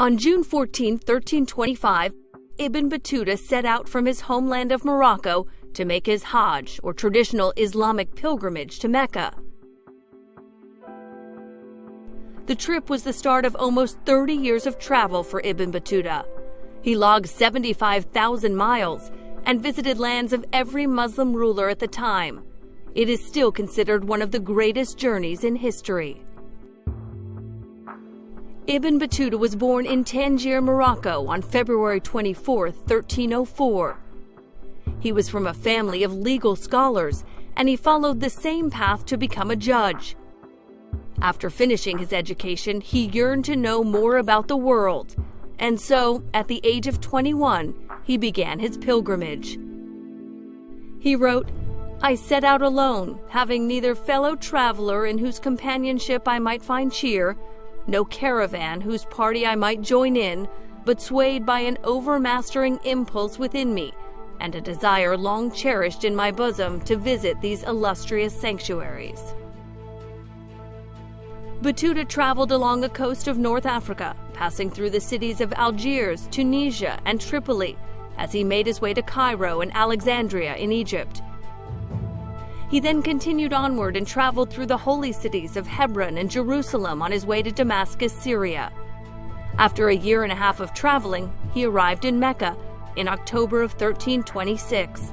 On June 14, 1325, Ibn Battuta set out from his homeland of Morocco to make his Hajj, or traditional Islamic pilgrimage, to Mecca. The trip was the start of almost 30 years of travel for Ibn Battuta. He logged 75,000 miles and visited lands of every Muslim ruler at the time. It is still considered one of the greatest journeys in history. Ibn Battuta was born in Tangier, Morocco on February 24, 1304. He was from a family of legal scholars, and he followed the same path to become a judge. After finishing his education, he yearned to know more about the world, and so, at the age of 21, he began his pilgrimage. He wrote, "I set out alone, having neither fellow traveler in whose companionship I might find cheer, no caravan whose party I might join in, but swayed by an overmastering impulse within me, and a desire long cherished in my bosom to visit these illustrious sanctuaries." Battuta traveled along the coast of North Africa, passing through the cities of Algiers, Tunisia, and Tripoli, as he made his way to Cairo and Alexandria in Egypt. He then continued onward and traveled through the holy cities of Hebron and Jerusalem on his way to Damascus, Syria. After a year and a half of traveling, he arrived in Mecca in October of 1326,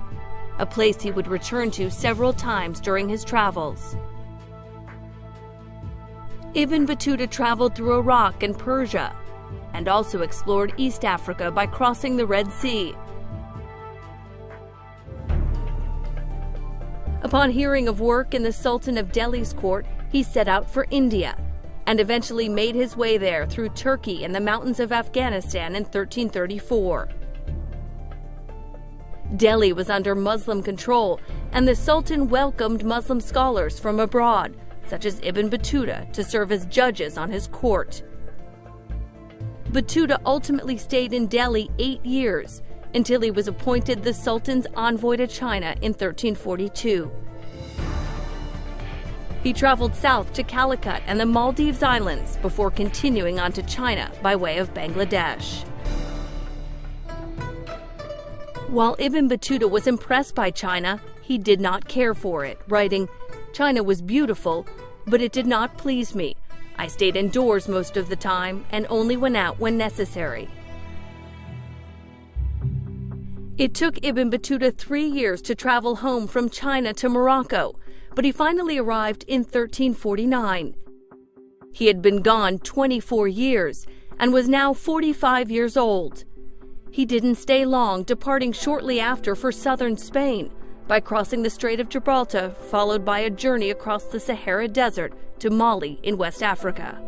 a place he would return to several times during his travels. Ibn Battuta traveled through Iraq and Persia, and also explored East Africa by crossing the Red Sea. Upon hearing of work in the Sultan of Delhi's court, he set out for India, and eventually made his way there through Turkey and the mountains of Afghanistan in 1334. Delhi was under Muslim control, and the Sultan welcomed Muslim scholars from abroad, such as Ibn Battuta, to serve as judges on his court. Battuta ultimately stayed in Delhi 8 years, until he was appointed the Sultan's envoy to China in 1342. He traveled south to Calicut and the Maldives Islands before continuing on to China by way of Bangladesh. While Ibn Battuta was impressed by China, he did not care for it, writing, "China was beautiful, but it did not please me. I stayed indoors most of the time and only went out when necessary." It took Ibn Battuta 3 years to travel home from China to Morocco, but he finally arrived in 1349. He had been gone 24 years and was now 45 years old. He didn't stay long, departing shortly after for southern Spain by crossing the Strait of Gibraltar, followed by a journey across the Sahara Desert to Mali in West Africa.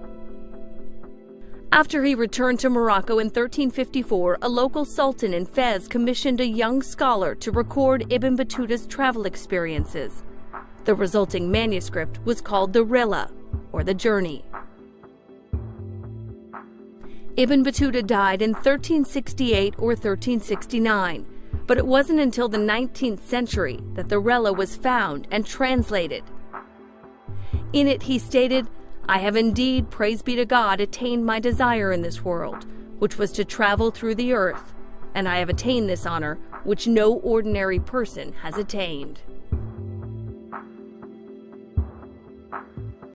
After he returned to Morocco in 1354, a local sultan in Fez commissioned a young scholar to record Ibn Battuta's travel experiences. The resulting manuscript was called the Rihla, or the Journey. Ibn Battuta died in 1368 or 1369, but it wasn't until the 19th century that the Rihla was found and translated. In it he stated, "I have indeed, praise be to God, attained my desire in this world, which was to travel through the earth, and I have attained this honor, which no ordinary person has attained."